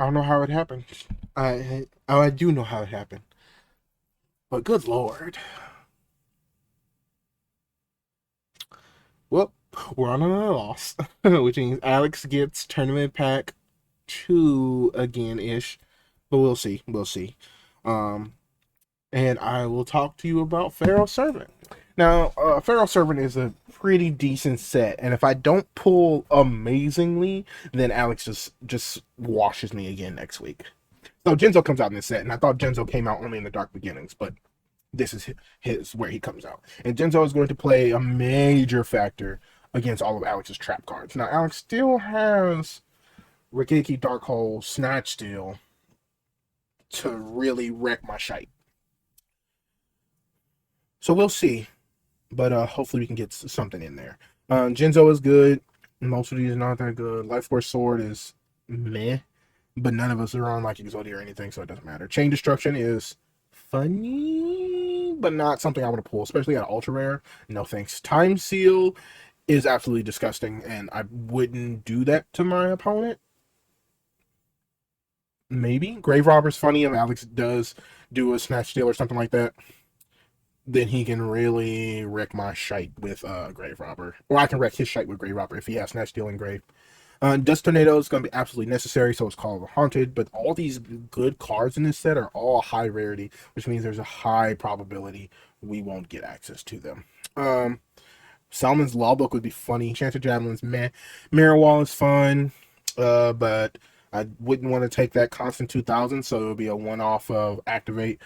I don't know how it happened. I do know how it happened, but good lord. Well, we're on another loss, which means Alex gets tournament pack two again ish, but we'll see. We'll see. Um, and I will talk to you about Pharaoh Servant. Now, Pharaoh Servant is a pretty decent set, and if I don't pull amazingly, then Alex just washes me again next week. So Genzo comes out in this set, and I thought Genzo came out only in the Dark Beginnings, but this is his where he comes out. And Genzo is going to play a major factor against all of Alex's trap cards. Now, Alex still has Rikiki Darkhold Snatch Steal to really wreck my shite. So we'll see. But hopefully we can get something in there. Genzo is good. Most of these are not that good. Life Force Sword is meh. But none of us are on like Exodia or anything, so it doesn't matter. Chain Destruction is funny, but not something I want to pull, especially at Ultra Rare. No thanks. Time Seal is absolutely disgusting, and I wouldn't do that to my opponent. Maybe. Grave Robber's funny if Alex does do a Snatch Steal or something like that. Then he can really wreck my shite with Grave Robber. Or I can wreck his shite with Grave Robber if he has Snatch Steal and Grave. Dust Tornado is going to be absolutely necessary, so it's called Haunted. But all these good cards in this set are all high rarity, which means there's a high probability we won't get access to them. Salmon's Lawbook would be funny. Chance of Javelin's meh. Mirror Wall is fun, but I wouldn't want to take that constant 2000, so it would be a one-off of Activate.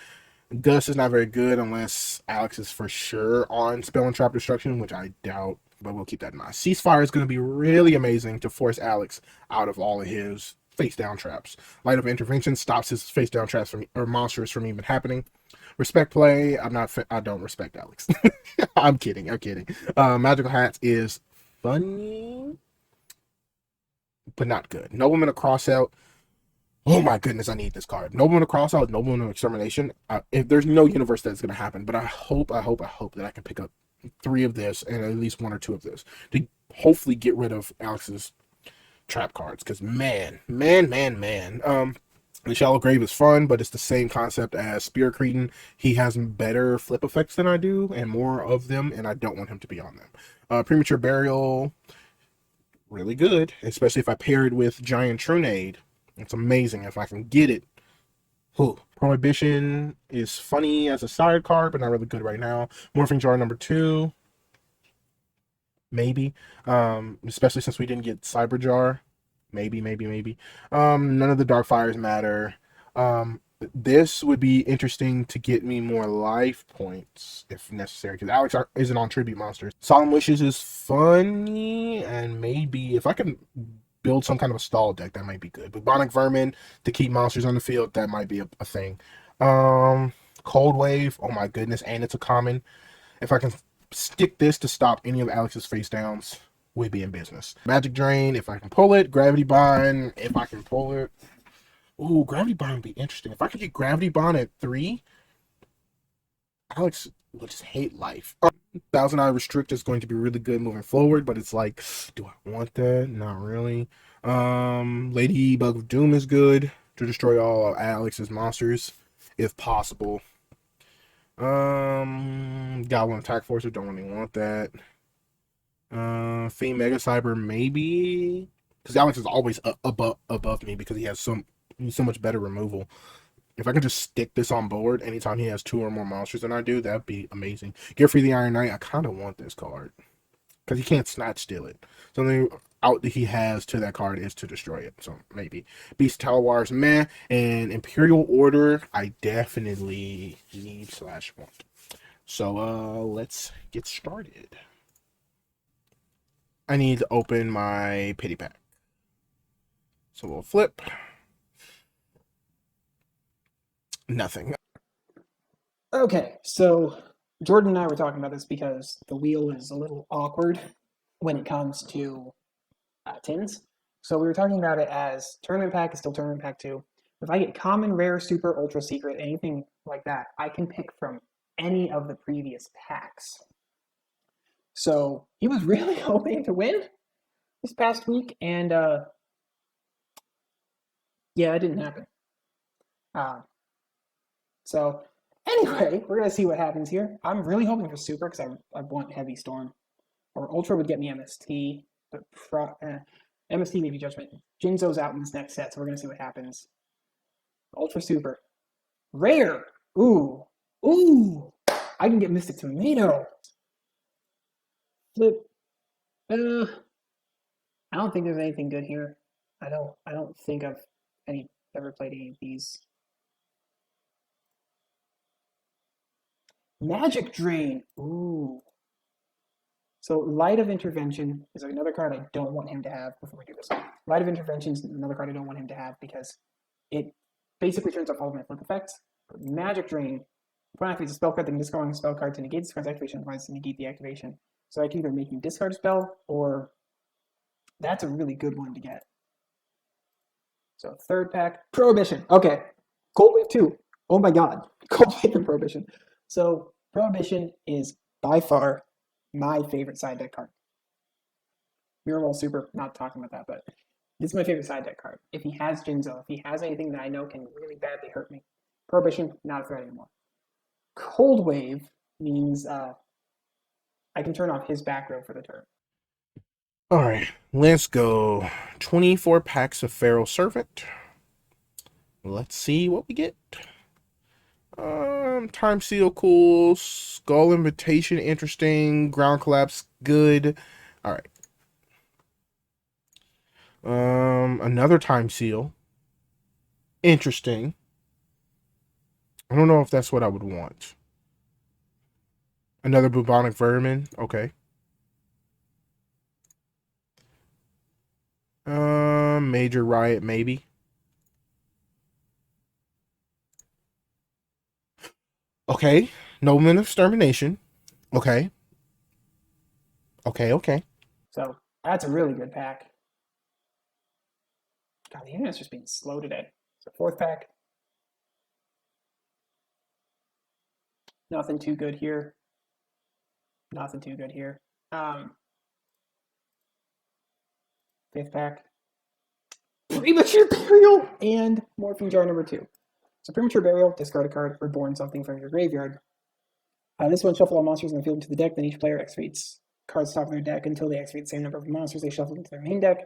Gus is not very good unless Alex is for sure on Spell and Trap Destruction, which I doubt, but we'll keep that in mind. Ceasefire is going to be really amazing to force Alex out of all of his face down traps. Light of Intervention stops his face down traps from or monsters from even happening. Respect Play, I don't respect Alex. I'm kidding. Magical Hats is funny, but not good. Nobleman of Crossout. Oh my goodness, I need this card. Nobleman of Crossout, Nobleman of Extermination. If there's no universe that's going to happen, but I hope that I can pick up three of this and at least one or two of this to hopefully get rid of Alex's trap cards. Because man. The Shallow Grave is fun, but it's the same concept as Spear Cretin. He has better flip effects than I do and more of them, and I don't want him to be on them. Premature Burial, really good, especially if I pair it with Giant Trunade. It's amazing if I can get it. Ooh. Prohibition is funny as a side card, but not really good right now. Morphing Jar number 2, maybe. Especially since we didn't get Cyber Jar. Maybe. None of the Dark Fires matter. This would be interesting to get me more life points if necessary, because Alex isn't on Tribute Monsters. Solemn Wishes is funny, and maybe if I can build some kind of a stall deck, that might be good. Bubonic Vermin to keep monsters on the field, that might be a thing. Cold Wave, oh my goodness, and it's a common. If I can stick this to stop any of Alex's face downs, we'd be in business. Magic Drain, if I can pull it. Gravity Bind, if I can pull it. Ooh, Gravity Bind would be interesting. If I could get Gravity Bind at 3, Alex will just hate life. Thousand Eye Restrict is going to be really good moving forward, but it's like, do I want that? Not really. Ladybug of Doom is good to destroy all of Alex's monsters, if possible. Goblin Attack Forcer, don't really want that. Fiend Mega Cyber, maybe, because Alex is always above me because he has so much better removal. If I can just stick this on board anytime he has 2 or more monsters than I do, that'd be amazing. Gearfree the Iron Knight, I kind of want this card because he can't Snatch Steal it. So the only out that he has to that card is to destroy it. So maybe Beast Talwars, meh, and Imperial Order, I definitely need / want. So let's get started. I need to open my pity pack. So we'll flip. Nothing. Okay, so Jordan and I were talking about this because the wheel is a little awkward when it comes to tins. So we were talking about it as tournament pack is still tournament pack 2. If I get common, rare, super, ultra secret, anything like that, I can pick from any of the previous packs. So he was really hoping to win this past week, and Yeah, it didn't happen. Um, so anyway, we're gonna see what happens here. I'm really hoping for super because I want heavy storm or ultra would get me MST, but MST maybe judgment. Jinzo's out in this next set, so we're gonna see what happens. Ultra super rare. Ooh, ooh. I can get Mystic Tomato. Flip. Uh, I don't think there's anything good here. I don't think I've ever played any of these. Magic Drain. Ooh. So Light of Intervention is another card I don't want him to have before we do this. Light of Intervention is another card I don't want him to have because it basically turns off all of my flip effects. But Magic Drain, when I activates a spell card, then discarding a spell card to negate this card's activation, otherwise to negate the activation. So I can either make him discard a spell, or that's a really good one to get. So third pack, Prohibition. Okay, Cold Wave 2. Oh my god, Cold Wave and Prohibition. So Prohibition is by far my favorite side deck card. Miracle Super, not talking about that, but this is my favorite side deck card. If he has Jinzo, if he has anything that I know can really badly hurt me, Prohibition, not a threat anymore. Cold Wave means I can turn off his back row for the turn. All right, let's go. 24 packs of Pharaoh Servant. Let's see what we get. Time Seal, cool. Skull Invitation, interesting. Ground Collapse, good. All right. Another Time Seal, interesting. I don't know if that's what I would want. Another Bubonic Vermin, okay. Major Riot, maybe. Okay. Nobleman of Extermination, okay. Okay. So that's a really good pack. God, the internet's just being slow today. So fourth pack. Nothing too good here. Nothing too good here. Fifth pack. Premature Burial and Morphine Jar number 2. So Premature Burial, discard a card, reborn something from your graveyard. This one, shuffle all monsters in the field into the deck, then each player executes cards top of their deck until they execute the same number of monsters they shuffled into their main deck.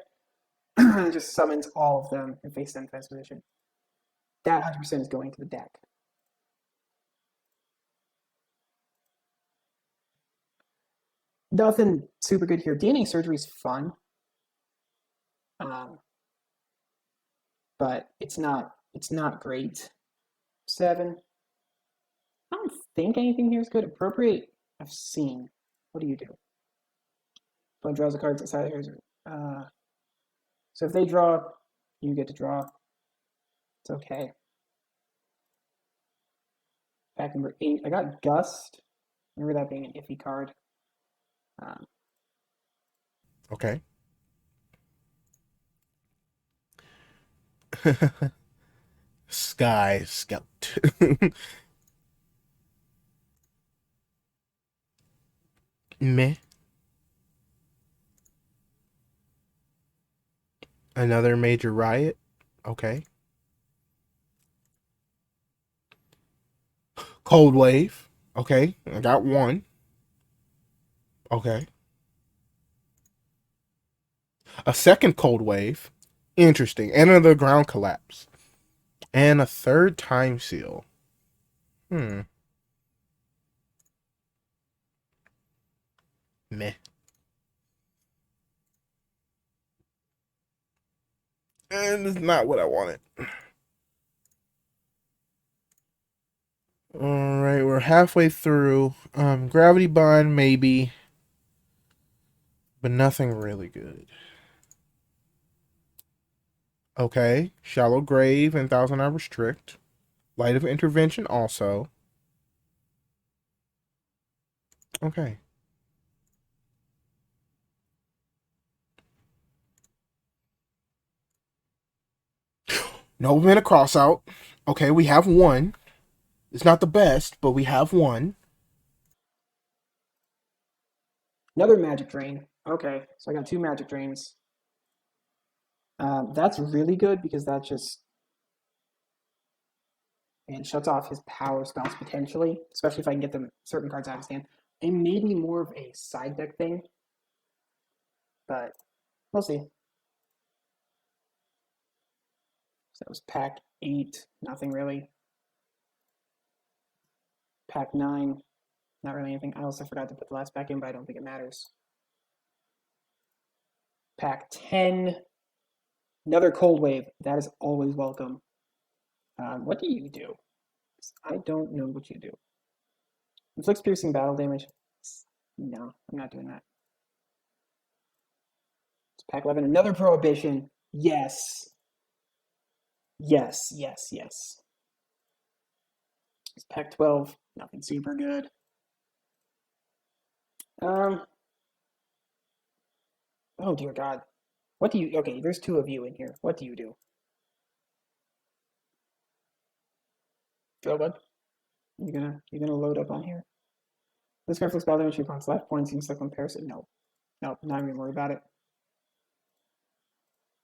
It just summons all of them in face 10 defense position. That 100% is going to the deck. Nothing super good here. DNA Surgery is fun, but it's not great. 7. I don't think anything here is good. Appropriate, I've seen. What do you do? Opponent draws a card outside of his. So if they draw, you get to draw. It's okay. Pack number 8. I got Gust. Remember that being an iffy card. Okay. Sky Scout. Meh. Another Major Riot, okay. Cold Wave, okay. I got one. Okay. A second Cold Wave, interesting. And another Ground Collapse. And a third Time Seal. Meh. And it's not what I wanted. All right, we're halfway through. Gravity Bond, maybe. But nothing really good. Okay. Shallow Grave and Thousand Hour Restrict. Light of Intervention also. Okay. Nobleman of Crossout. Okay, we have one. It's not the best, but we have one. Another Magic Drain. Okay, so I got 2 Magic Drains. That's really good because that just and shuts off his power spells potentially, especially if I can get them certain cards out of his hand. It may be more of a side deck thing, but we'll see. So that was pack 8, nothing really. Pack 9, not really anything. I also forgot to put the last pack in, but I don't think it matters. Pack 10, another cold wave. That is always welcome. What do you do? I don't know what you do. Inflicts piercing battle damage. No, I'm not doing that. It's pack 11, another prohibition. Yes. Yes, yes, yes. It's pack 12, nothing super good. Oh dear God. What do you, okay, there's 2 of you in here. What do you do? Phil, bud? You gonna load up on here? This card flips battle damage to your opponent's left point, seems like comparison. No. No, not even worry about it.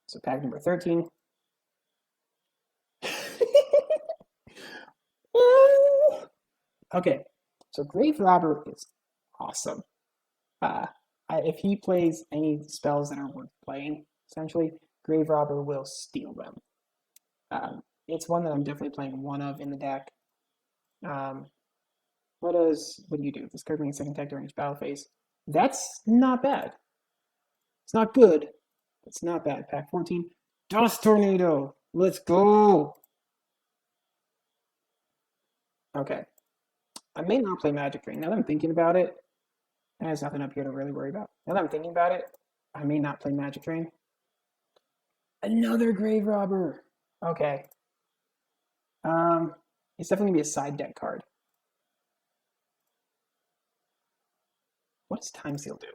So pack number 13. Okay, so Grave Robber is awesome. If he plays any spells that are worth playing, essentially, Grave Robber will steal them. It's one that I'm definitely playing one of in the deck. What do you do? This card brings second attack during each battle phase. That's not bad. It's not good. It's not bad. Pack 14. Dust Tornado. Let's go. Okay. I may not play Magic Drain. Now that I'm thinking about it, there's nothing up here to really worry about. Now that I'm thinking about it, I may not play Magic Drain. Another Grave Robber. Okay. It's definitely gonna be a side deck card. What does Time Seal do?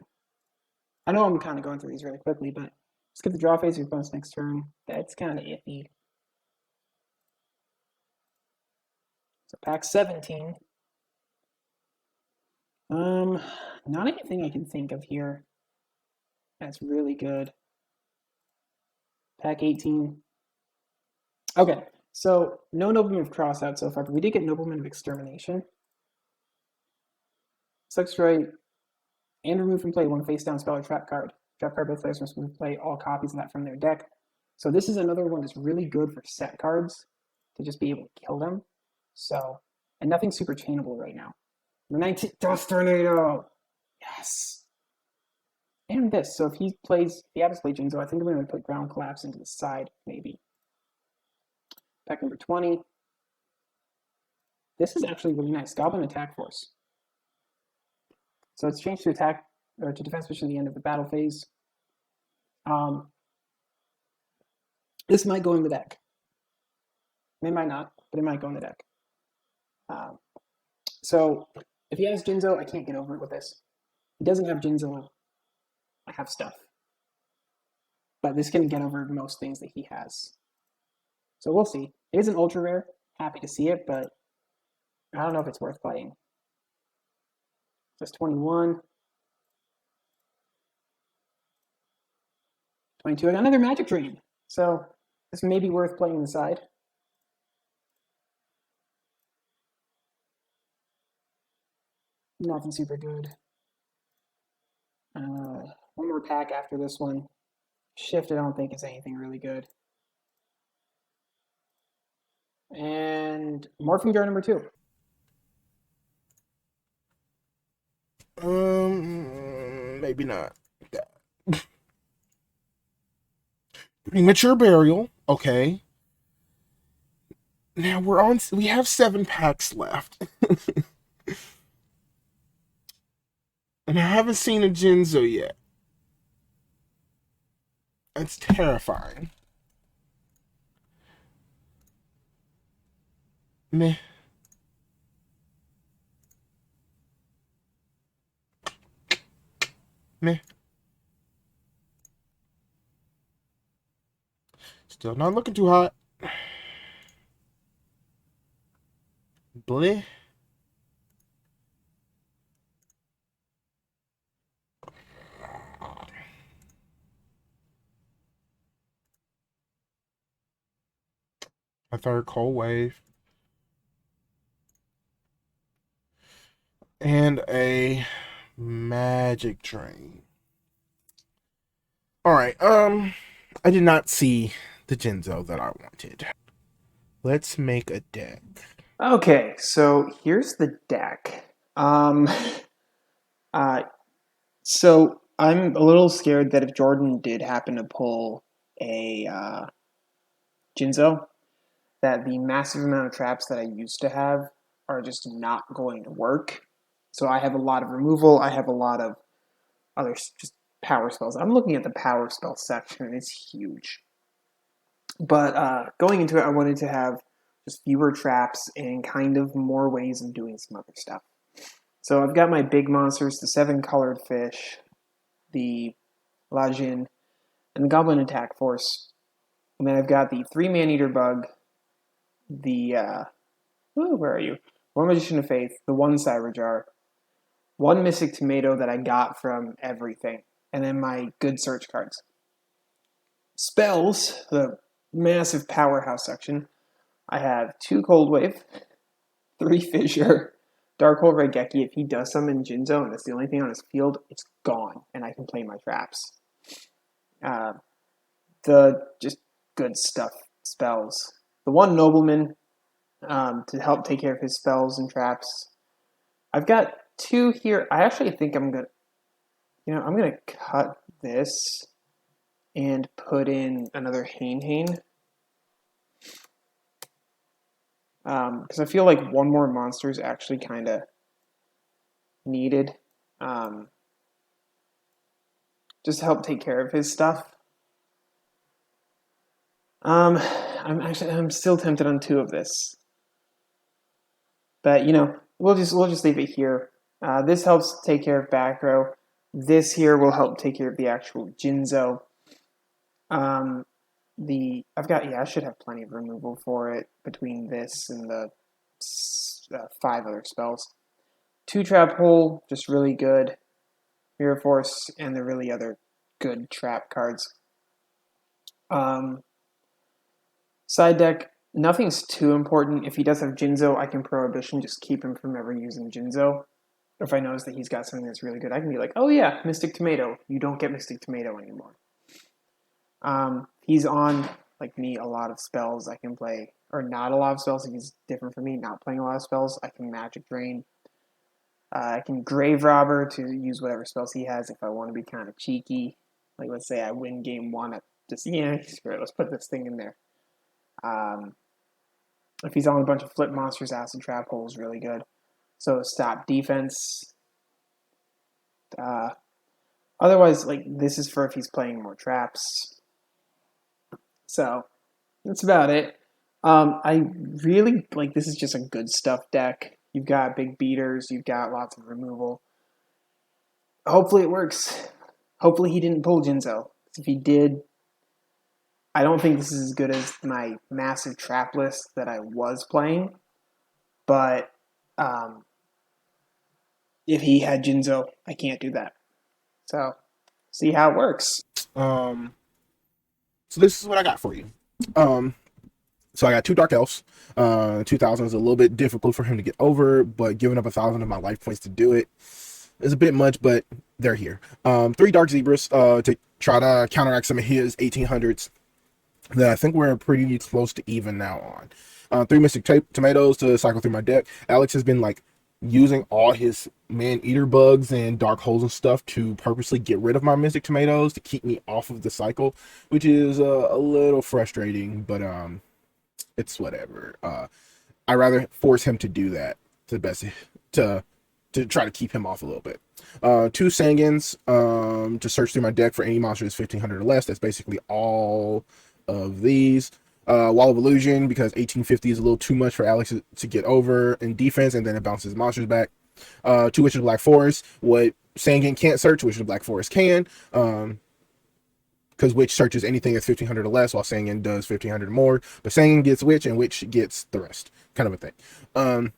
I know I'm kind of going through these really quickly, but skip the draw phase of your opponent's next turn. That's kind of iffy. So pack 17. Not anything I can think of here. That's really good. Pack 18. Okay, so no Nobleman of Crossout so far, but we did get Nobleman of Extermination. Select destroy and remove from play one face down spell or trap card. Trap card both players must remove play all copies of that from their deck. So this is another one that's really good for set cards to just be able to kill them. So, and nothing's super chainable right now. The 19th Dust Tornado! Yes! And this, so if he happens to play Jinzo, I think I'm going to put Ground Collapse into the side, maybe. Pack number 20. This is actually really nice. Goblin Attack Force. So it's changed to attack, or to defense position at the end of the battle phase. This might go in the deck. It might not, but it might go in the deck. So if he has Jinzo, I can't get over it with this. If he doesn't have Jinzo, I have stuff. But this can get over most things that he has. So we'll see. It is an ultra rare. Happy to see it, but I don't know if it's worth playing. Just 21. 22. I got another Magic Drain. So this may be worth playing inside. Nothing super good. One more pack after this one. Shift, I don't think is anything really good. And Morphing Jar number 2. Maybe not. Premature Burial. Okay. Now we have 7 packs left. And I haven't seen a Jinzo yet. That's terrifying. Meh. Meh. Still not looking too hot. Bleh. A third cold wave. and a magic drain. All right. I did not see the Jinzo that I wanted. Let's make a deck. Okay, so here's the deck. Uh, so I'm a little scared that if Jordan did happen to pull a Jinzo, that the massive amount of traps that I used to have are just not going to work. So I have a lot of removal. I have a lot of other just power spells. I'm looking at the power spell section, and it's huge. But going into it, I wanted to have just fewer traps and kind of more ways of doing some other stuff. So I've got my big monsters, the 7 colored fish, the Lajin, and the Goblin Attack Force. And then I've got the 3 Man-Eater Bug, the, where are you? 1 Magician of Faith, the 1 Cyber Jar, 1 Mystic Tomato that I got from everything, and then my good search cards. Spells, the massive powerhouse section. I have 2 Cold Wave, 3 Fissure, Darkhold Raigeki. If he does summon Jinzo and that's the only thing on his field, it's gone, and I can play my traps. The just good stuff spells. The 1 Nobleman to help take care of his spells and traps. I've got 2 here. I actually think I'm gonna cut this and put in another Hane. Because I feel like 1 more monster is actually kind of needed. Just to help take care of his stuff. I'm still tempted on 2 of this, but we'll just leave it here. This helps take care of back row. This here will help take care of the actual Jinzo. I should have plenty of removal for it between this and the 5 other spells. 2 Trap Hole, just really good. Mirror Force, and the really other good trap cards. Side deck, nothing's too important. If he does have Jinzo, I can Prohibition, just keep him from ever using Jinzo. If I notice that he's got something that's really good, I can be like, oh yeah, Mystic Tomato. You don't get Mystic Tomato anymore. He's on, like me, a lot of spells I can play, or not a lot of spells. He's different from me, not playing a lot of spells. I can Magic Drain. I can Grave Robber to use whatever spells he has if I want to be kind of cheeky. Like, let's say I win game 1 at just, screw it, let's put this thing in there. If he's on a bunch of flip monsters, Acid Trap Hole is really good. So stop defense. Otherwise, like, this is for if he's playing more traps. So that's about it. I really like, this is just a good stuff deck. You've got big beaters. You've got lots of removal. Hopefully it works. Hopefully he didn't pull Jinzo. If he did, I don't think this is as good as my massive trap list that I was playing. But if he had Jinzo, I can't do that. So, see how it works. So this is what I got for you. So I got 2 Dark Elves. 2,000 is a little bit difficult for him to get over, but giving up 1,000 of my life points to do it is a bit much, but they're here. 3 Dark Zebras to try to counteract some of his 1800s that I think we're pretty close to even now on. 3 Mystic Tomatoes to cycle through my deck. Alex has been like using all his Man-Eater bugs and dark holes and stuff to purposely get rid of my Mystic Tomatoes to keep me off of the cycle, which is a little frustrating, but it's whatever. I rather force him to do that to the best to try to keep him off a little bit. 2 Sangins to search through my deck for any monster that's 1,500 or less. That's basically all of these. Wall of Illusion, because 1850 is a little too much for Alex to get over in defense, and then it bounces monsters back. 2 Witches of Black Forest, what Sangin can't search, Witches of Black Forest can. Because Witch searches anything that's 1,500 or less, while Sangin does 1,500 or more. But Sangin gets Witch, and Witch gets the rest. Kind of a thing.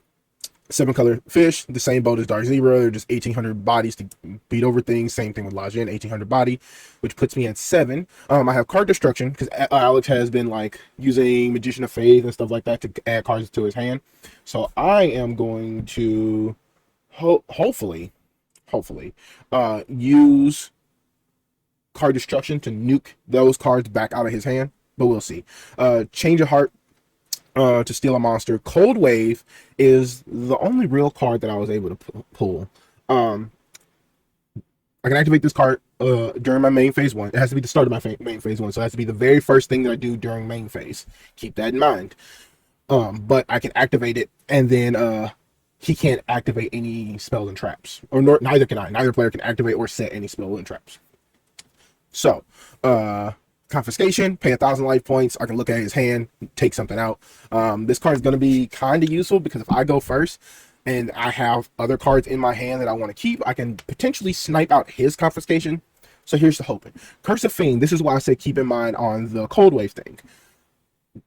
7 color fish, the same boat as Dark Zebra. They're just 1,800 bodies to beat over things. Same thing with Lajin, 1,800 body, which puts me at 7. I have card destruction because Alex has been like using Magician of Faith and stuff like that to add cards to his hand. So I am going to hopefully, use card destruction to nuke those cards back out of his hand, but we'll see. Change of Heart to steal a monster. Cold Wave is the only real card that I was able to pull. I can activate this card during my main phase 1. It has to be the start of my main phase 1, so it has to be the very first thing that I do during main phase. Keep that in mind. But I can activate it, and then he can't activate any spells and traps, or neither can I. Neither player can activate or set any spells and traps. So, confiscation, pay 1,000 life points. I can look at his hand, take something out. This card is going to be kind of useful because if I go first and I have other cards in my hand that I want to keep, I can potentially snipe out his confiscation. So here's the hoping. Curse of Fiend, this is why I say keep in mind on the Cold Wave thing.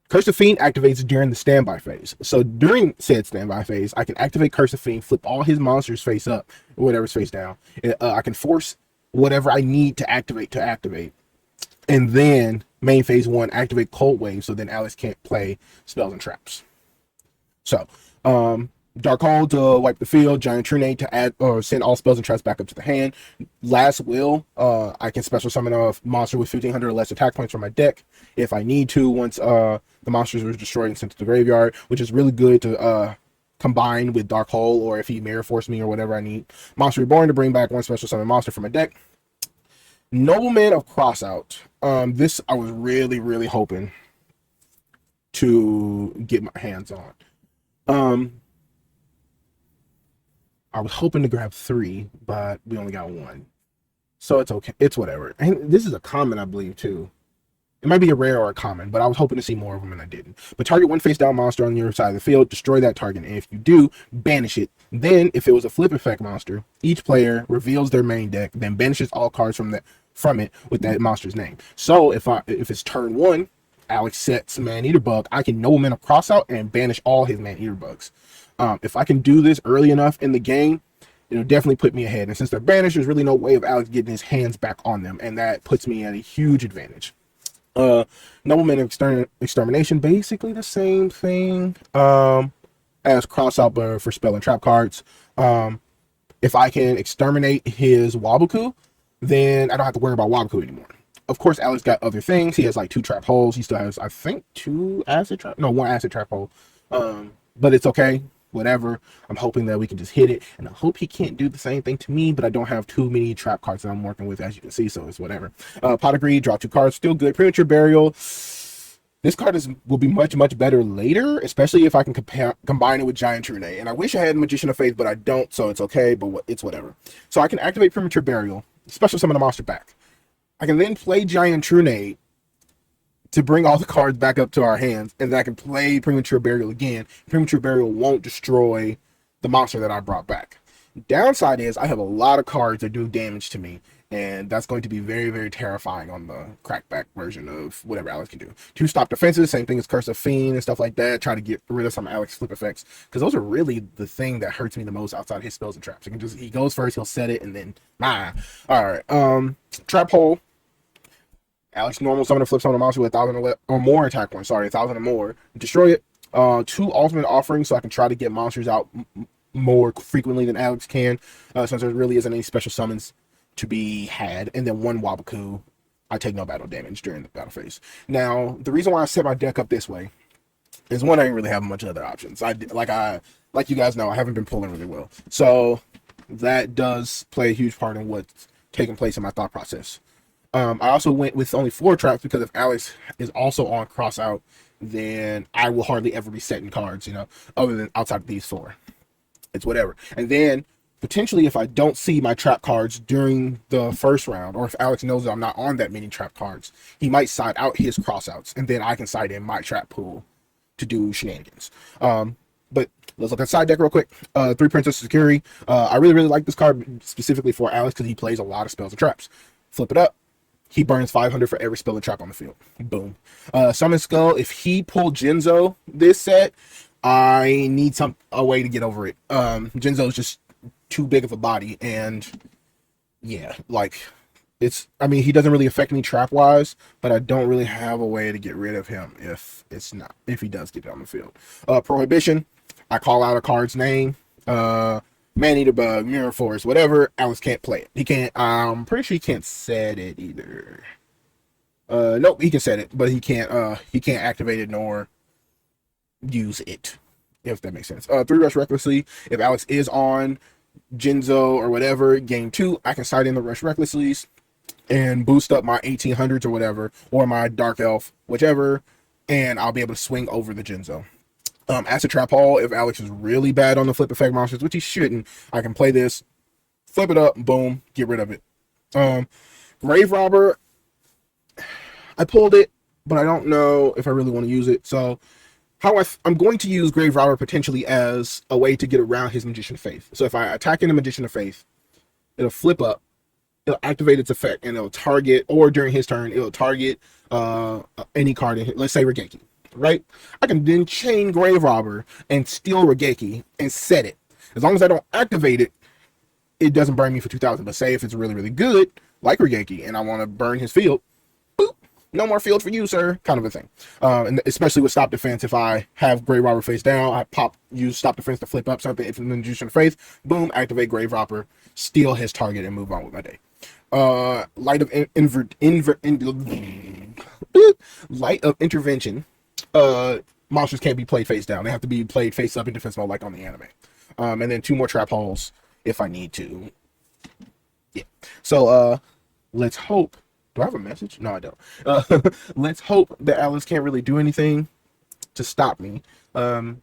Curse of Fiend activates during the standby phase. So during said standby phase, I can activate Curse of Fiend, flip all his monsters face up, or whatever's face down. I can force whatever I need to activate. And then main phase 1, activate Cold Wave, so then Alex can't play spells and traps. So, Dark Hole to wipe the field, Giant Trunade to add or send all spells and traps back up to the hand. Last Will, I can special summon a monster with 1,500 or less attack points from my deck if I need to once the monsters were destroyed and sent to the graveyard, which is really good to combine with Dark Hole, or if he Mirror Force me or whatever I need. Monster Reborn to bring back one special summon monster from my deck. Nobleman of Crossout. This I was really hoping to get my hands on. I was hoping to grab 3, but we only got 1. So it's okay. It's whatever. And this is a common, I believe, too. It might be a rare or a common, but I was hoping to see more of them and I didn't. But target one face down monster on your side of the field, destroy that target, and if you do, banish it. Then, if it was a flip effect monster, each player reveals their main deck, then banishes all cards from it with that monster's name. So if it's turn 1, Alex sets Man-Eater Bug, I can Nobleman of Crossout and banish all his Man-Eater Bugs. If I can do this early enough in the game, it'll definitely put me ahead. And since they're banished, there's really no way of Alex getting his hands back on them, and that puts me at a huge advantage. Nobleman of Extermination, basically the same thing as Crossout, but for spell and trap cards. If I can exterminate his Waboku, then I don't have to worry about Waboku anymore. Of course, Alex got other things. He has like 2 trap holes. He still has, I think, 1 acid trap hole. But it's okay. Whatever. I'm hoping that we can just hit it, and I hope he can't do the same thing to me, but I don't have too many trap cards that I'm working with, as you can see, so it's whatever. Pot of Greed, draw 2 cards, still good. Premature Burial. This card will be much better later, especially if I can combine it with Giant Trunade. And I wish I had Magician of Faith, but I don't, so it's okay, but it's whatever. So I can activate Premature Burial, special summon a monster back. I can then play Giant Trunade to bring all the cards back up to our hands, and then I can play Premature Burial again. Premature Burial won't destroy the monster that I brought back. Downside is I have a lot of cards that do damage to me, and that's going to be very terrifying on the crackback version of whatever Alex can do. 2 stop defenses, same thing as Curse of Fiend and stuff like that. Try to get rid of some Alex flip effects, because those are really the thing that hurts me the most outside of his spells and traps. He goes first, he'll set it, and then Alright, Trap Hole. Alex normal summon flips on a monster with 1,000 or more attack points. 1,000 or more. Destroy it. 2 ultimate offerings, so I can try to get monsters out more frequently than Alex can, since there really isn't any special summons to be had. And then 1 Waboku. I take no battle damage during the battle phase. Now, the reason why I set my deck up this way is, 1, I didn't really have much other options. Like you guys know, I haven't been pulling really well. So that does play a huge part in what's taking place in my thought process. I also went with only 4 traps because if Alex is also on Crossout, then I will hardly ever be setting cards, other than outside of these 4. It's whatever. And then potentially if I don't see my trap cards during the first round, or if Alex knows that I'm not on that many trap cards, he might side out his Crossouts, and then I can side in my trap pool to do shenanigans. But let's look at side deck real quick. 3 Princess Security. I really like this card specifically for Alex because he plays a lot of spells and traps. Flip it up. He burns 500 for every spell and trap on the field. Boom. Summon Skull. If he pulled Jinzo this set, I need a way to get over it. Jinzo is just too big of a body, and yeah, he doesn't really affect me trap wise, but I don't really have a way to get rid of him if he does get on the field. Prohibition. I call out a card's name. Man Eater Bug, Mirror Force, whatever. Alex can't play it. He can't. I'm pretty sure he can't set it either. Nope, he can set it, but he can't. He can't activate it nor use it. If that makes sense. 3 rush recklessly. If Alex is on Jinzo or whatever, game 2, I can side in the rush recklessly and boost up my 1800s or whatever, or my Dark Elf, whichever, and I'll be able to swing over the Jinzo. Acid Trap Hall, if Alex is really bad on the flip effect monsters, which he shouldn't, I can play this, flip it up, boom, get rid of it. Grave Robber, I pulled it, but I don't know if I really want to use it. So I'm going to use Grave Robber potentially as a way to get around his Magician of Faith. So if I attack in the Magician of Faith, it'll flip up, it'll activate its effect, and it'll target, or during his turn, it'll target any card in, let's say Regeki, right? I can then chain Grave Robber and steal Regeki and set it. As long as I don't activate it, it doesn't burn me for 2,000. But say if it's really, really good, like Regeki, and I want to burn his field, boop, no more field for you, sir, kind of a thing. And especially with Stop Defense, if I have Grave Robber face down, I use Stop Defense to flip up something. If it's an Magician of Faith, boom, activate Grave Robber, steal his target, and move on with my day. Light of Light of Intervention. Monsters can't be played face down. They have to be played face up in defense mode, like on the anime. And then 2 more trap holes if I need to. Yeah. So let's hope. Do I have a message? No, I don't. Let's hope that Alice can't really do anything to stop me. And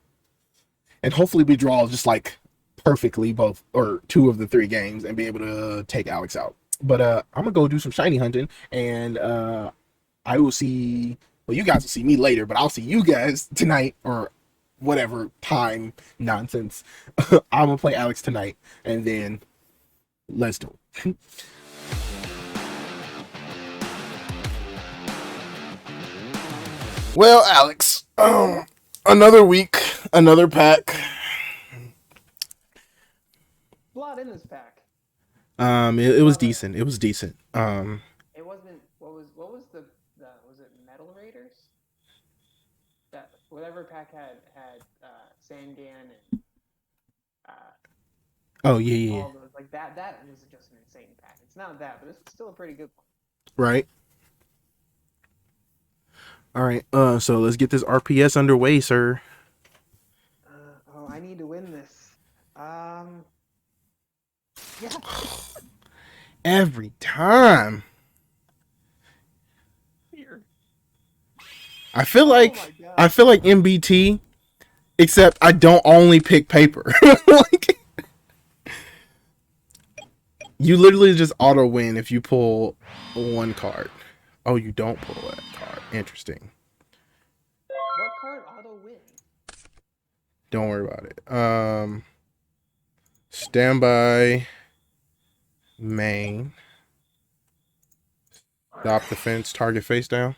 hopefully we draw just like perfectly both or 2 of the 3 games and be able to take Alex out. But I'm gonna go do some shiny hunting, and I will see. Well, you guys will see me later, but I'll see you guys tonight or whatever time nonsense. I'm gonna play Alex tonight, and then let's do it. Well, Alex, another week, another pack. Blood in this pack. It was decent. It was decent. It wasn't. What was the was it Metal Raiders? That whatever pack had Sangan and Oh yeah. all those like that. That was just an insane pack. It's not that, but it's still a pretty good one. Right. All right. So let's get this RPS underway, sir. I need to win this. Yeah. Every time. Here. I feel like MBT, except I don't only pick paper. Like, you literally just auto win if you pull 1 card. Oh, you don't pull that card. Interesting. What card auto win? Don't worry about it. Standby. Main. Stop defense. Target face down.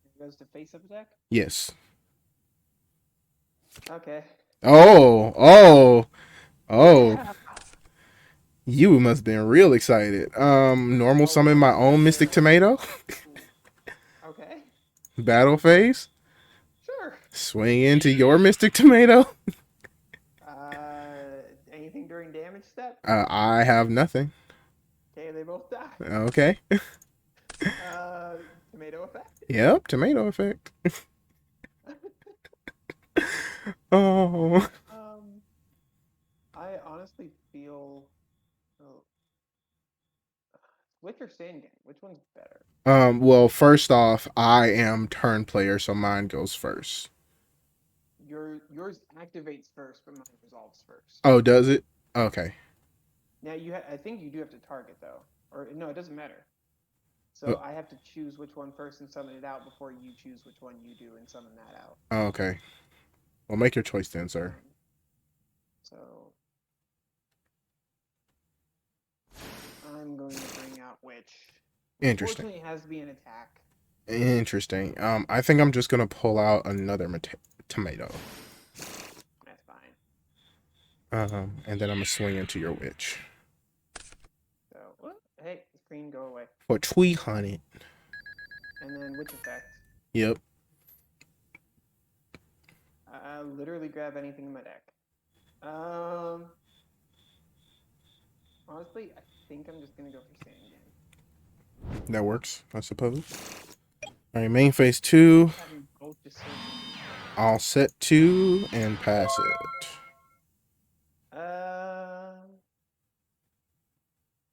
It goes to face up attack? Yes. Okay. Oh. Yeah. You must have been real excited. Normal summon my own Mystic Tomato. Okay. Battle phase. Sure. Swing into your Mystic Tomato. Anything during damage step? I have nothing. Okay, they both die. Okay. Tomato effect? Yep, tomato effect. Oh. I honestly feel Witch or Sangan? Which one's better? Well, first off, I am turn player, so mine goes first. Yours activates first, but mine resolves first. Oh, does it? Okay. Now I think you do have to target though, or no, it doesn't matter. So I have to choose which one first and summon it out before you choose which one you do and summon that out. Okay. Well, make your choice then, sir. So I'm going to bring out Witch. Interesting. Unfortunately, it has to be an attack. Interesting. I think I'm just gonna pull out another tomato. That's fine. And then I'm gonna swing into your witch. So, hey, screen, go away. For Twee Hunted. And then Witch effect. Yep. Literally grab anything in my deck. Honestly, I think I'm just gonna go for sand again. That works, I suppose. All right, main phase 2. Having both just serves me really well. I'll set 2 and pass it.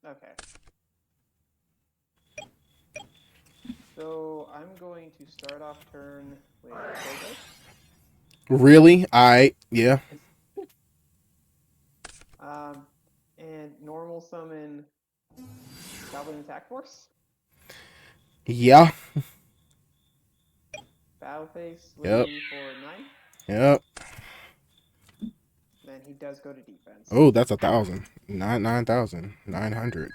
Okay. So I'm going to start off turn with Kogo. Really? Yeah. And normal summon Goblin Attack Force. Yeah. Battle phase, Yep. swing for 9. Yep. Then he does go to defense. Oh, that's 1,000. Not 9,000. 900.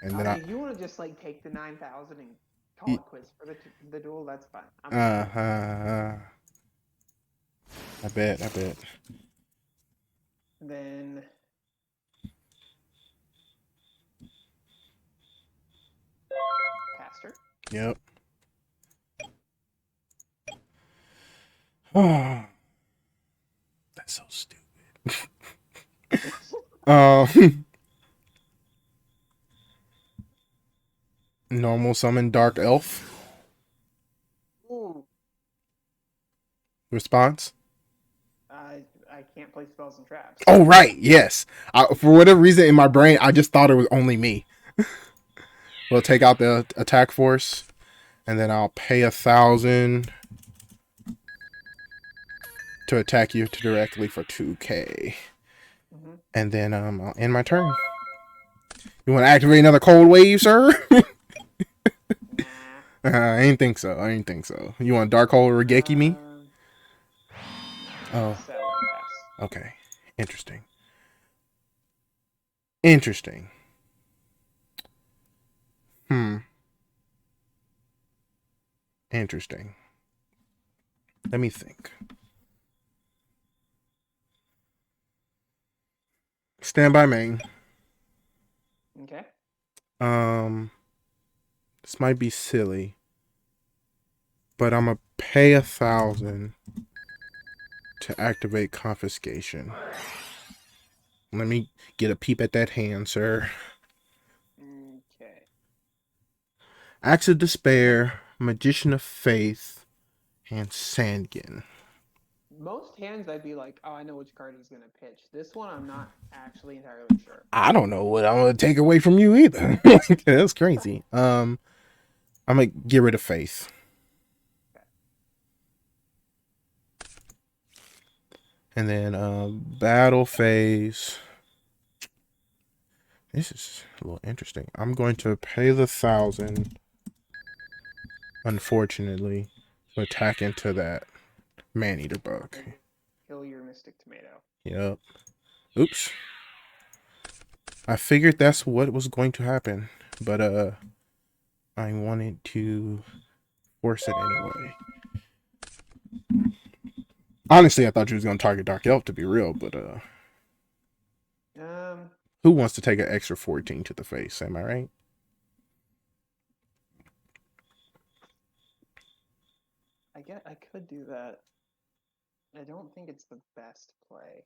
And then If you want to just like take the 9,000 and call I. it quits for the duel, that's fine. I'm Uh fine. huh. I bet. Then Pastor. Yep. Oh, that's so stupid. Normal summon Dark Elf. Ooh. Response. I can't play spells and traps. Oh, right. Yes. For whatever reason in my brain, I just thought it was only me. We'll take out the attack force, and then I'll pay 1,000 to attack you directly for 2K. Mm-hmm. And then I'll end my turn. You want to activate another cold wave, sir? Nah. I ain't think so. You want Dark Hole Regeki me? Nah, Oh. settle and pass. Okay. Interesting. Interesting. Let me think. Stand by main. Okay. This might be silly, but I'm gonna pay 1,000 to activate confiscation. Let me get a peep at that hand, sir. Okay. Axe of Despair, Magician of Faith, and Sandkin. Most hands, I'd be like, oh, I know which card he's gonna pitch. This one, I'm not actually entirely sure. I don't know what I'm gonna take away from you either. That's crazy. I'm gonna get rid of Faith. Okay. And then battle phase. This is a little interesting. I'm going to pay the 1,000, unfortunately, to attack into that man-eater bug. Kill your Mystic Tomato. Yep. Oops. I figured that's what was going to happen, but I wanted to force it anyway. Honestly, I thought you was gonna target Dark Elf, to be real, but who wants to take an extra 14 to the face? Am I right? I could do that. I don't think it's the best play.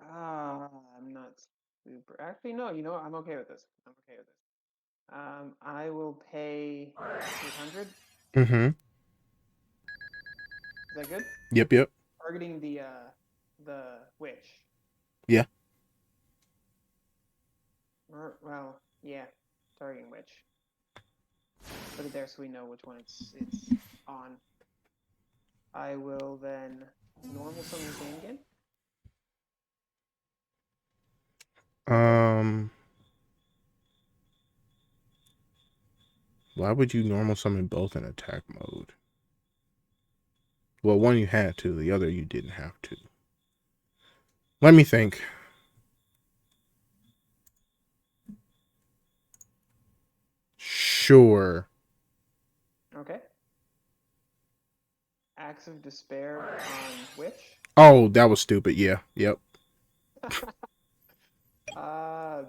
I'm not super. Actually, no. You know what? I'm okay with this. I will pay 800. Mm-hmm. Is that good? Yep. Targeting the witch. Yeah. Well, yeah, targeting witch. Put it there so we know which one it's on. I will then normal summon Sandkin. Why would you normal summon both in attack mode? Well, one you had to, the other you didn't have to. Let me think. Sure. Okay. Axe of Despair on Witch. Oh, that was stupid. Yeah. Yep.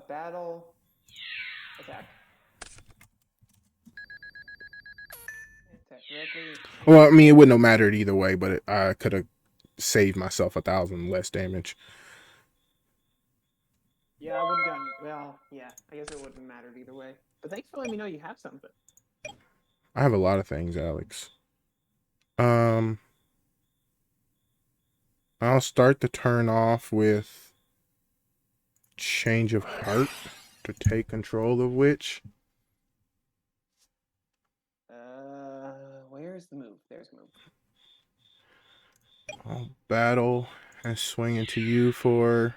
Battle. Attack. Attack. technically. Well, I mean, it wouldn't have mattered either way, but I could have saved myself 1,000 less damage. Yeah, I would have gotten. Well, yeah, I guess it wouldn't have mattered either way. But thanks for letting me know you have something. I have a lot of things, Alex. Um, I'll start the turn off with Change of Heart to take control of which. Where's the move? There's the move. I'll battle and swing into you for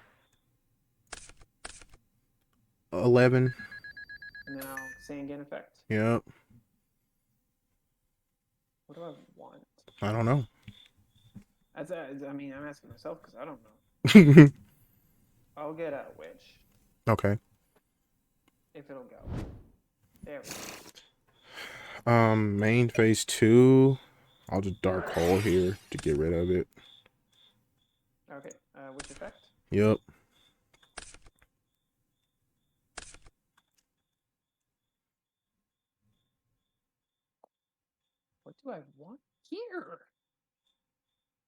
11. And then I'll say again effect. Yep. What do I want? I don't know. I mean, I'm asking myself because I don't know. I'll get a witch. Okay. If it'll go. There we go. Main phase 2. I'll just Dark Hole here to get rid of it. Okay. Witch effect? Yep. What do I want here?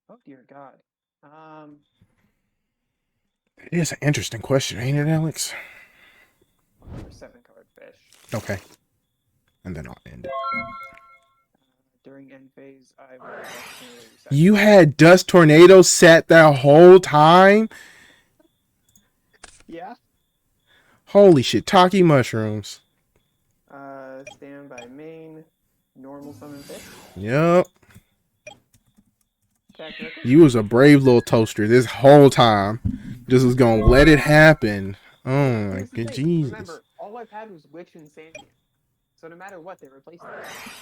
Oh dear God. It is an interesting question, ain't it, Alex? Another 7-card fish. Okay. And then I'll end it. During end phase, I will You had Dust Tornado set that whole time? Yeah. Holy shiitake mushrooms. Stand by main. Normal summon fish. Yep. Attack you was a brave little toaster this whole time. Just was gonna let it happen. Oh my god, Jesus. Remember, all I've had was Witch and Sandy. So no matter what, they replaced it.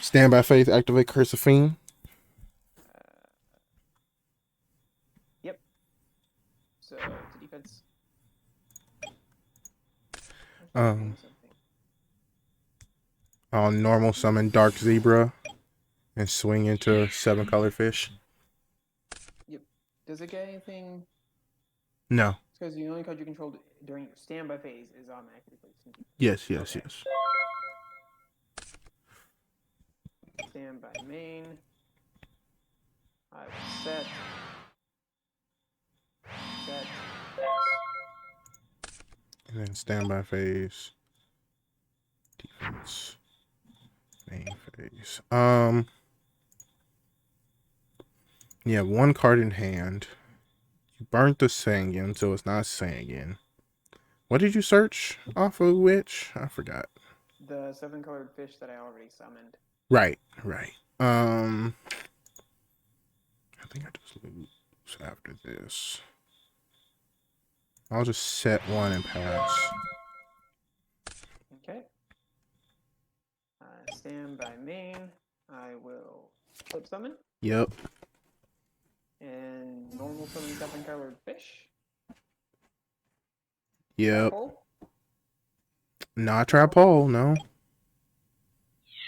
Stand by faith, activate Curse of Fiend. Yep. So to defense. I'll normal summon Dark Zebra and swing into 7-color fish. Yep. Does it get anything? No. Because the only card you control during your standby phase is automatically placed. Yes. Standby main. I will set. Pass. And then standby phase. Defense. Main phase. Yeah, 1 card in hand. You burnt the Sanguine, so it's not Sanguine. What did you search off of which? I forgot. The 7-colored fish that I already summoned. Right. I think I just lose after this. I'll just set 1 and pass. Okay. Stand by main. I will flip summon. Yep. And normal summon 7-colored fish. Yep. Trap Not trap hole, no.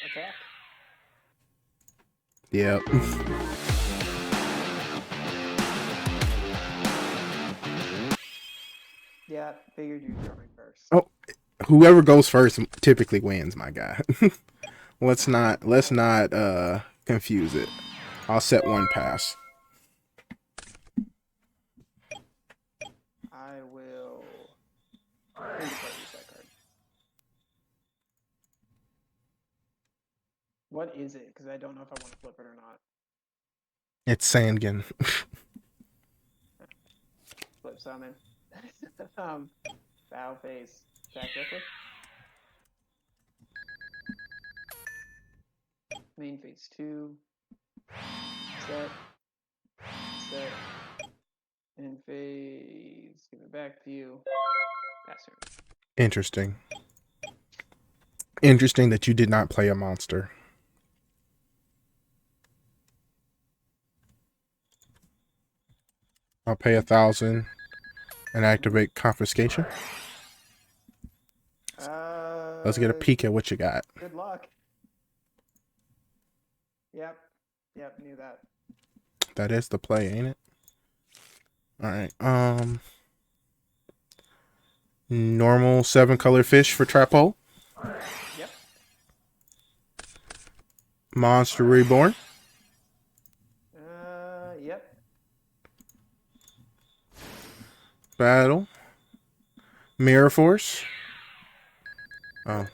Attack. Yep. Yeah, figured you'd go first. Oh, whoever goes first typically wins, my guy. let's not confuse it. I'll set 1 pass. I will use that card. What is it? Because I don't know if I want to flip it or not. It's Sanguine. Flip summon. Bow face. Attack directly. Main phase 2. Set. And phase. Give it back to you. Pass turn. Interesting that you did not play a monster. I'll pay 1,000 and activate Confiscation. Let's get a peek at what you got. Good luck. Yep, knew that. That is the play, ain't it? Alright, normal 7-color fish for trap hole. Yep. Monster Reborn. Battle. Mirror Force. Oh,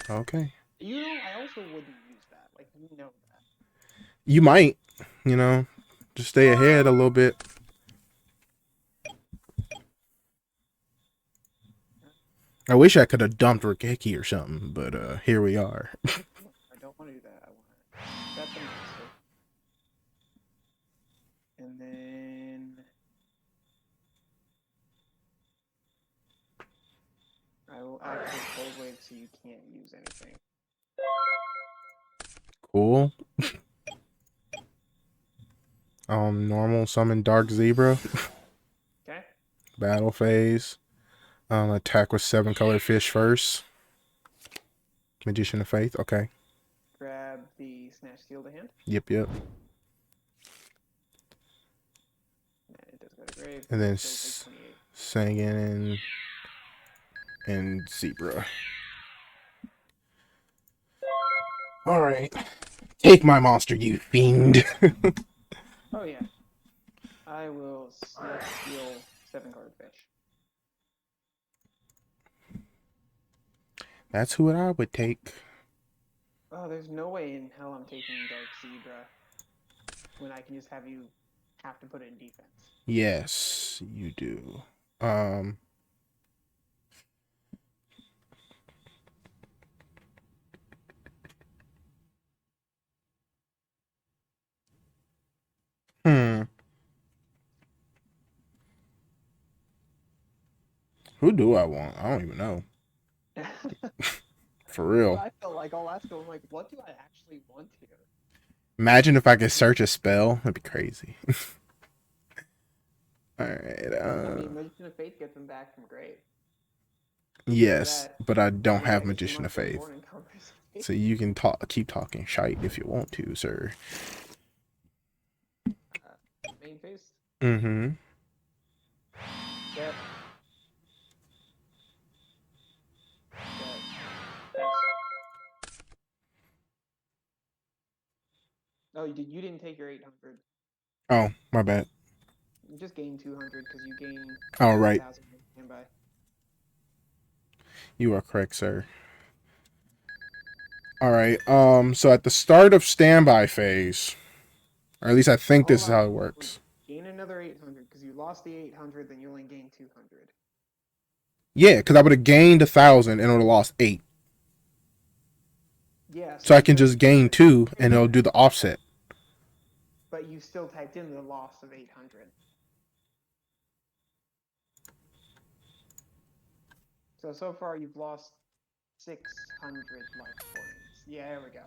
okay. You know, I also wouldn't use that. Like, you know that. You might, you know, just stay ahead a little bit. I wish I could have dumped Rikeki or something, but here we are. I don't want to do that. I want to set the monster. And then I will activate Cold Wave so you can't use anything. Cool. Normal summon Dark Zebra. Okay. Battle phase. Attack with 7-color fish first. Magician of Faith. Okay. Grab the Snatch Steel to hand. Yep. And it does go to grave. And then Still take 28. Sangin and Zebra. All right. Take my monster, you fiend. Oh yeah. I will Snatch Steel 7-card fish. That's who I would take. Oh, there's no way in hell I'm taking Dark Zebra when I can just have you have to put it in defense. Yes, you do. Hmm. Who do I want? I don't even know. For real. I felt like I'll ask him, like, what do I actually want here? Imagine if I could search a spell. That'd be crazy. All right. I mean, Magician of Faith gets him back from grave. Yes, but I don't have Yeah, Magician of Faith. Born encumbers. So you can keep talking shite if you want to, sir. Main phase. Mm-hmm. Yep. Oh, you didn't take your 800. Oh, my bad. You just gained 200 because you gain. Oh, right. Standby. You are correct, sir. All right. So at the start of standby phase, or at least I think this is how it works. Gain another 800 because you lost the 800, then you only gained 200. Yeah, because I would have gained 1,000 and would have lost 8. Yeah. So I can just gain 2 and it'll do the offset. But you still typed in the loss of 800. So far you've lost 600 life points. Yeah, there we go.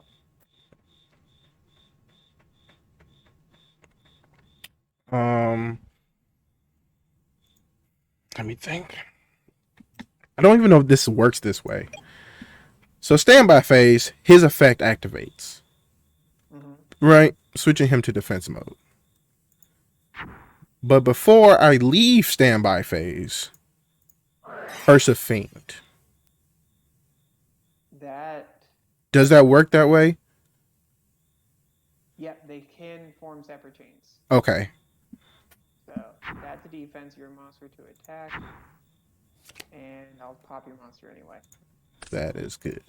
Let me think. I don't even know if this works this way. So standby phase, his effect activates. Mm-hmm. Right? Switching him to defense mode. But before I leave standby phase, Curse of Fiend. Does that work that way? Yep, they can form separate chains. Okay. So that's a defense, your monster to attack. And I'll pop your monster anyway. That is good.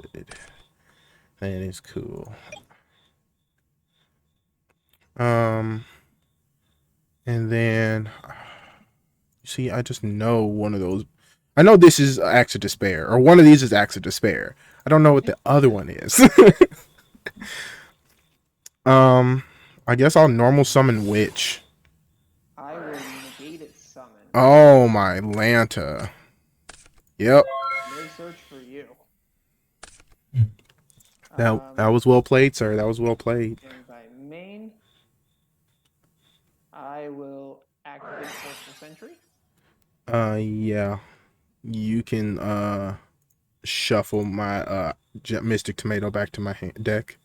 That is cool. And then you see, I just know one of those. I know this is Acts of Despair, or one of these is Acts of Despair. I don't know what the other one is. I guess I'll normal summon Witch. I will negate its summon. Oh my Lanta. Yep. No search for you. That was well played, sir. That was well played. And by main, I will activate Forceful Sentry. Yeah. You can shuffle my Mystic Tomato back to my deck.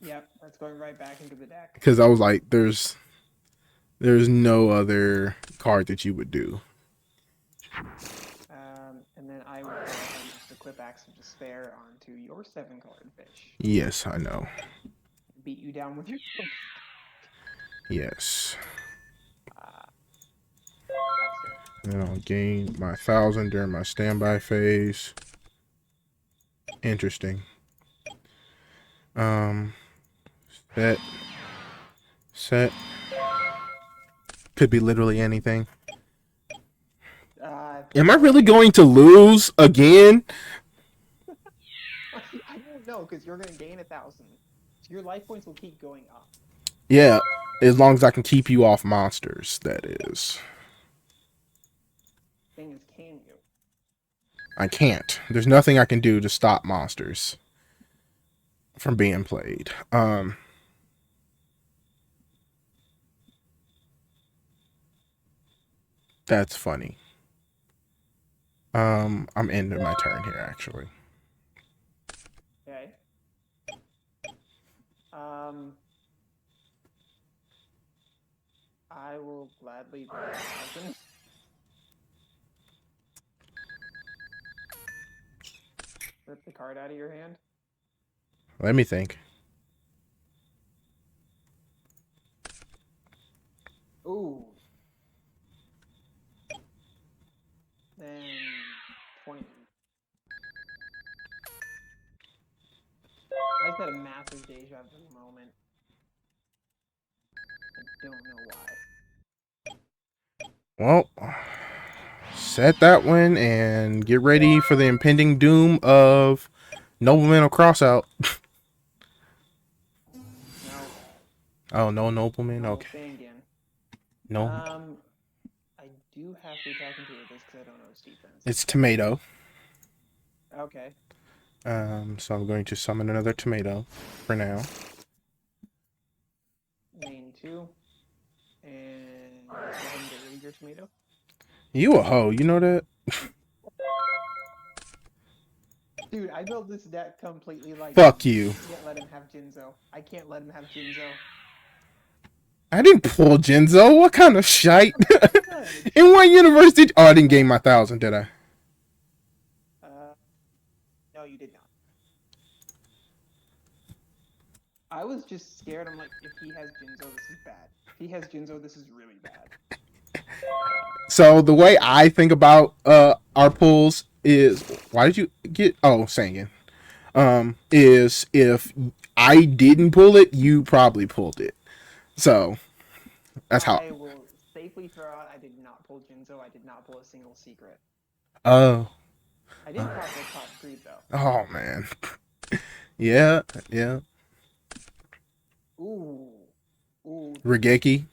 Yep, that's going right back into the deck. Because I was like, there's no other card that you would do. And then I will just equip Axe of Despair onto your 7-colored fish. Yes, I know. Beat you down with your. Yes. And I'll gain my 1,000 during my standby phase. Interesting. Set. Set. Could be literally anything. Am I really going to lose again? I don't know, because you're going to gain 1,000. So your life points will keep going up. Yeah, as long as I can keep you off monsters, that is. Thing is, can you? I can't. There's nothing I can do to stop monsters from being played. That's funny. I'm ending my turn here, actually. Okay. I will gladly draw 1,000. Rip the card out of your hand. Let me think. Ooh. Then 20. I just had a massive deja vu moment. I don't know why. Well, set that one and get ready for the impending doom of Nobleman of Crossout. No. Oh, no Nobleman? No, Okay. say again. No. I do have to attack into this because I don't know its defense. It's tomato. Okay. So I'm going to summon another tomato for now. Main 2. And go ahead and get rid of your tomato. You a hoe, you know that? Dude, I built this deck completely like Fuck you. I can't let him have Jinzo. I can't let him have Jinzo. I didn't pull Jinzo. What kind of shite? Good. In what universe did... Oh, I didn't gain my 1,000, did I? No, you did not. I was just scared. I'm like, if he has Jinzo, this is bad. If he has Jinzo, this is really bad. So the way I think about our pulls is... Why did you get... Oh, Sangan. Is if I didn't pull it, you probably pulled it. So... That's how... I will safely throw out I did not pull Jinzo. I did not pull a single secret. Oh. I did pop the top greed, though. Oh, man. Yeah, yeah. Ooh. Ooh. Regeki.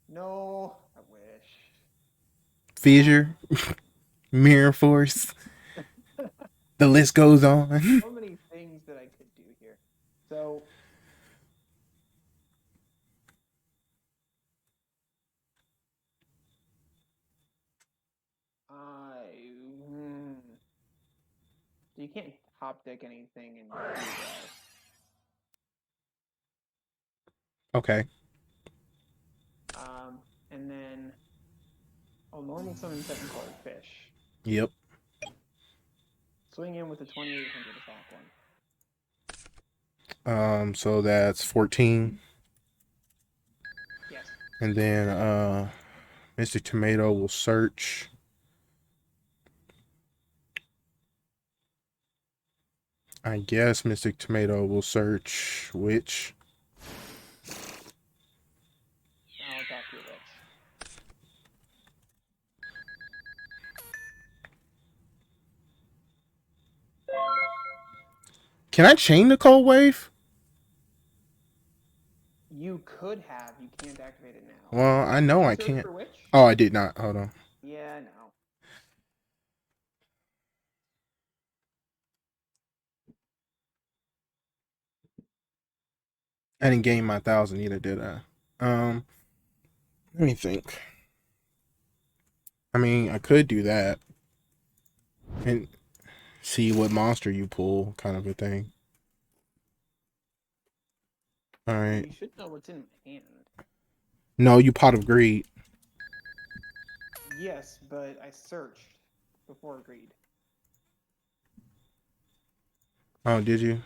No. I wish. Fissure. Mirror Force. The list goes on. So many things that I could do here. So... You can't top deck anything and do that. Okay. And then I'll normal summon 7-colored fish. Yep. Swing in with a 2,800 attack one. So that's 14. Yes. And then Mr. Tomato will search. I guess Mr. Tomato will search which. I'll attack your witch. Can I chain the cold wave? You could have. You can't activate it now. Well, I know I Search can't. for witch? Oh, I did not. Hold on. Yeah, no. I didn't gain my 1,000 either, did I? Let me think. I mean, I could do that and see what monster you pull, kind of a thing. All right. You should know what's in my hand. No, you Pot of Greed. Yes, but I searched before greed. Oh, did you?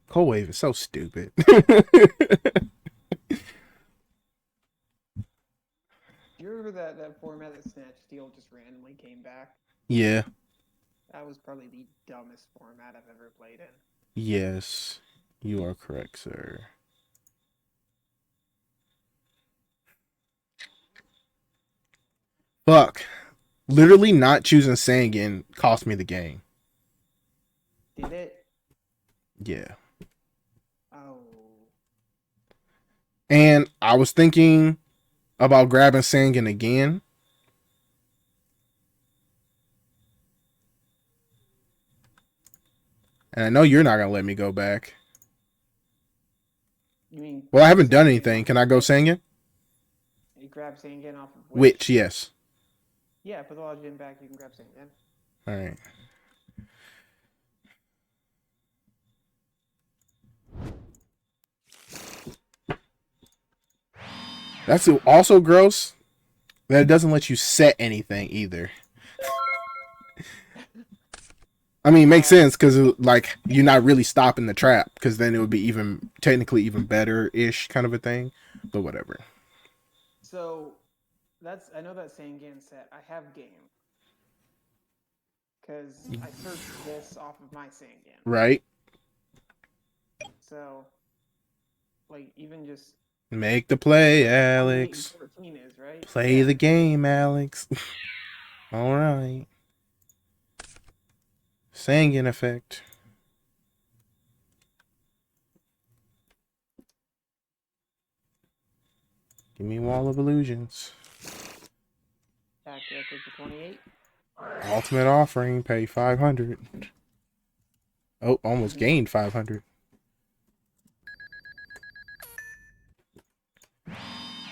Cold Wave is so stupid. You remember that format that Snatch Steal just randomly came back? Yeah. That was probably the dumbest format I've ever played in. Yes. You are correct, sir. Fuck. Literally not choosing Sangan cost me the game. Did it? Yeah. Oh. And I was thinking about grabbing Sangan again. And I know you're not going to let me go back. You mean? Well, I haven't done anything. Can I go Sangan? You grab Sangan off of Which, yes. Yeah, put the lodge back. You can grab Sangan. All right. That's also gross that it doesn't let you set anything either. I mean, it makes sense because like you're not really stopping the trap because then it would be even technically even better-ish kind of a thing, but whatever. So I know that Sangan set. I have game because I searched this off of my Sangan. Right. So, like, even just Make the play, Alex. 14 is, right? Play the game, Alex. All right. Sangan effect. Give me Wall of Illusions. Attack directly for 28. Ultimate offering, pay 500. Oh, almost gained 500.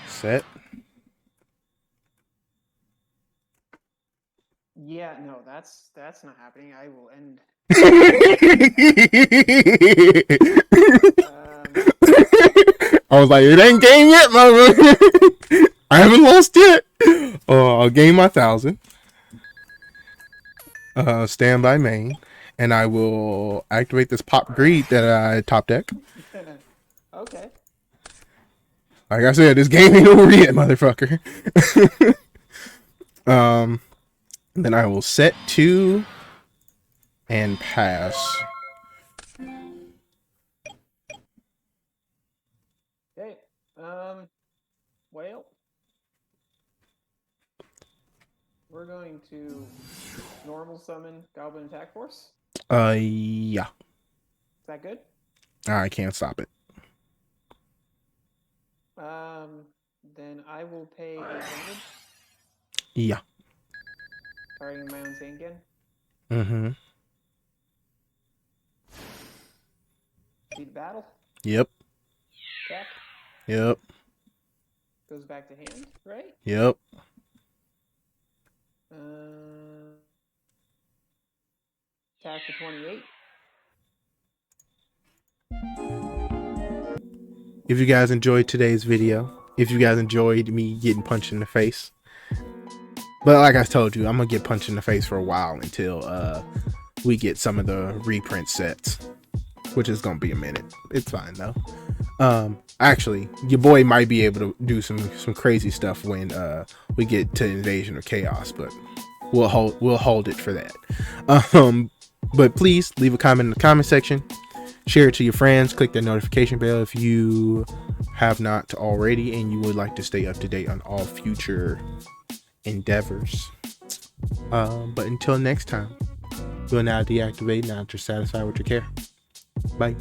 Set. Yeah, no, that's not happening. I will end. I was like, it ain't game yet, motherfucker. I haven't lost yet. I'll gain my 1,000. Stand by main, and I will activate this pop greed that I top deck. Okay. Like I said, this game ain't over yet, motherfucker. Then I will set 2 and pass. Okay. Well, we're going to normal summon Goblin Attack Force. Yeah. Is that good? I can't stop it. Then I will pay 800. Yeah. Targeting my own Sangan. Mm-hmm. See the battle. Yep. Attack. Yep. Goes back to hand, right? Yep. Attack for 28. If you guys enjoyed today's video, if you guys enjoyed me getting punched in the face, but like I told you, I'm gonna get punched in the face for a while until we get some of the reprint sets, which is gonna be a minute. It's fine though. Actually, your boy might be able to do some crazy stuff when we get to Invasion or Chaos, but we'll hold it for that. But please leave a comment in the comment section. Share it to your friends. Click that notification bell if you have not already and you would like to stay up to date on all future endeavors. But until next time, you'll now deactivate now that you're satisfied with your care. Bye.